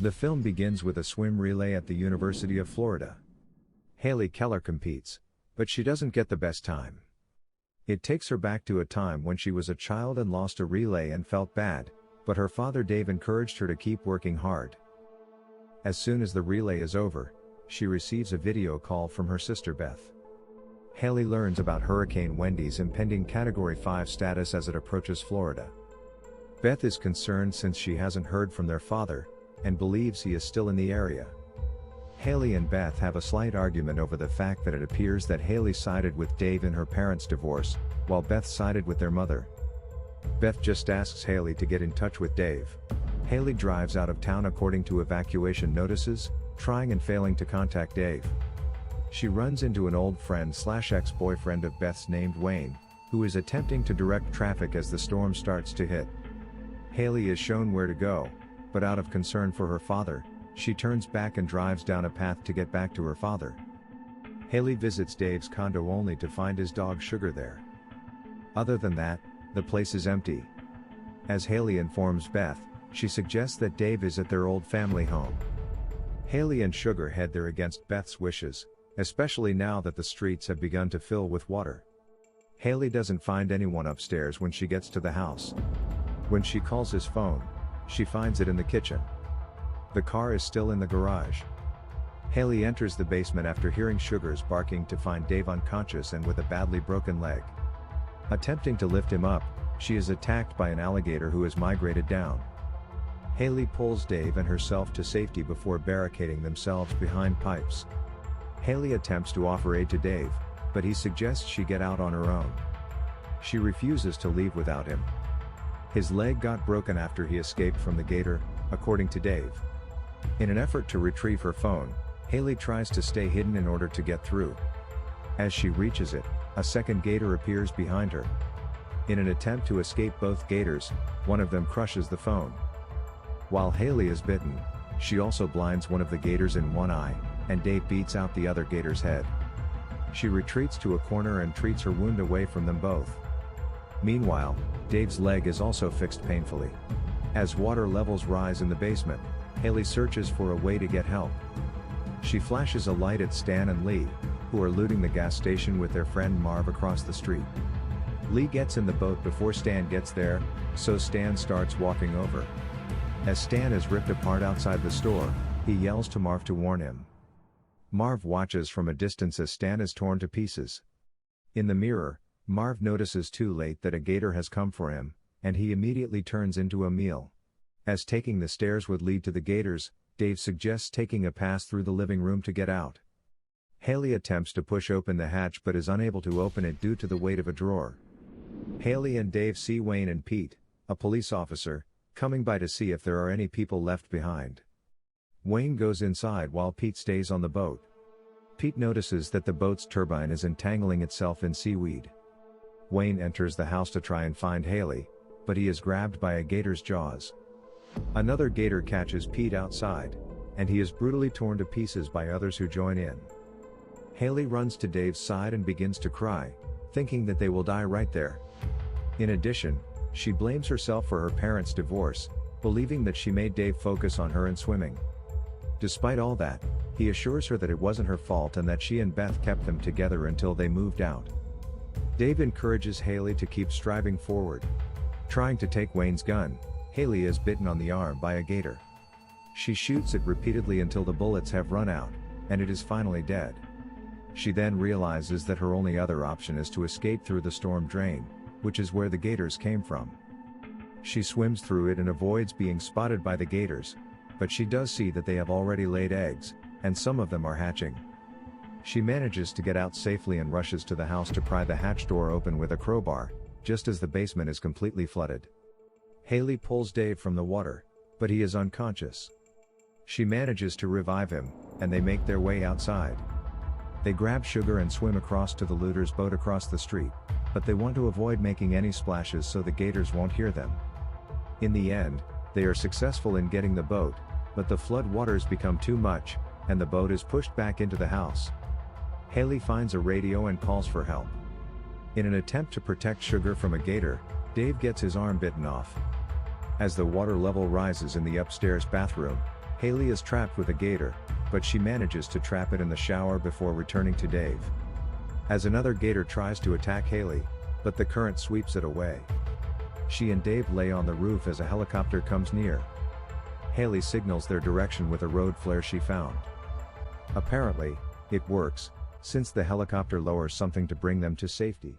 The film begins with a swim relay at the University of Florida. Haley Keller competes, but she doesn't get the best time. It takes her back to a time when she was a child and lost a relay and felt bad, but her father Dave encouraged her to keep working hard. As soon as the relay is over, she receives a video call from her sister Beth. Haley learns about Hurricane Wendy's impending Category 5 status as it approaches Florida. Beth is concerned since she hasn't heard from their father, and believes he is still in the area. Haley and Beth have a slight argument over the fact that it appears that Haley sided with Dave in her parents' divorce, while Beth sided with their mother. Beth just asks Haley to get in touch with Dave. Haley drives out of town according to evacuation notices, trying and failing to contact Dave. She runs into an old friend/ex-boyfriend of Beth's named Wayne, who is attempting to direct traffic as the storm starts to hit. Haley is shown where to go, but out of concern for her father, she turns back and drives down a path to get back to her father. Haley visits Dave's condo only to find his dog Sugar there. Other than that, the place is empty. As Haley informs Beth, she suggests that Dave is at their old family home. Haley and Sugar head there against Beth's wishes, especially now that the streets have begun to fill with water. Haley doesn't find anyone upstairs when she gets to the house. When she calls his phone, she finds it in the kitchen. The car is still in the garage. Haley enters the basement after hearing Sugar's barking to find Dave unconscious and with a badly broken leg. Attempting to lift him up, she is attacked by an alligator who has migrated down. Haley pulls Dave and herself to safety before barricading themselves behind pipes. Haley attempts to offer aid to Dave, but he suggests she get out on her own. She refuses to leave without him. His leg got broken after he escaped from the gator, according to Dave. In an effort to retrieve her phone, Haley tries to stay hidden in order to get through. As she reaches it, a second gator appears behind her. In an attempt to escape both gators, one of them crushes the phone. While Haley is bitten, she also blinds one of the gators in one eye, and Dave beats out the other gator's head. She retreats to a corner and treats her wound away from them both. Meanwhile, Dave's leg is also fixed painfully. As water levels rise in the basement, Haley searches for a way to get help. She flashes a light at Stan and Lee, who are looting the gas station with their friend Marv across the street. Lee gets in the boat before Stan gets there, so Stan starts walking over. As Stan is ripped apart outside the store, he yells to Marv to warn him. Marv watches from a distance as Stan is torn to pieces. In the mirror, Marv notices too late that a gator has come for him, and he immediately turns into a meal. As taking the stairs would lead to the gators, Dave suggests taking a pass through the living room to get out. Haley attempts to push open the hatch but is unable to open it due to the weight of a drawer. Haley and Dave see Wayne and Pete, a police officer, coming by to see if there are any people left behind. Wayne goes inside while Pete stays on the boat. Pete notices that the boat's turbine is entangling itself in seaweed. Wayne enters the house to try and find Haley, but he is grabbed by a gator's jaws. Another gator catches Pete outside, and he is brutally torn to pieces by others who join in. Haley runs to Dave's side and begins to cry, thinking that they will die right there. In addition, she blames herself for her parents' divorce, believing that she made Dave focus on her and swimming. Despite all that, he assures her that it wasn't her fault and that she and Beth kept them together until they moved out. Dave encourages Haley to keep striving forward. Trying to take Wayne's gun, Haley is bitten on the arm by a gator. She shoots it repeatedly until the bullets have run out, and it is finally dead. She then realizes that her only other option is to escape through the storm drain, which is where the gators came from. She swims through it and avoids being spotted by the gators, but she does see that they have already laid eggs, and some of them are hatching. She manages to get out safely and rushes to the house to pry the hatch door open with a crowbar, just as the basement is completely flooded. Haley pulls Dave from the water, but he is unconscious. She manages to revive him, and they make their way outside. They grab Sugar and swim across to the looters' boat across the street, but they want to avoid making any splashes so the gators won't hear them. In the end, they are successful in getting the boat, but the flood waters become too much, and the boat is pushed back into the house. Haley finds a radio and calls for help. In an attempt to protect Sugar from a gator, Dave gets his arm bitten off. As the water level rises in the upstairs bathroom, Haley is trapped with a gator, but she manages to trap it in the shower before returning to Dave. As another gator tries to attack Haley, but the current sweeps it away. She and Dave lay on the roof as a helicopter comes near. Haley signals their direction with a road flare she found. Apparently, it works, since the helicopter lowers something to bring them to safety.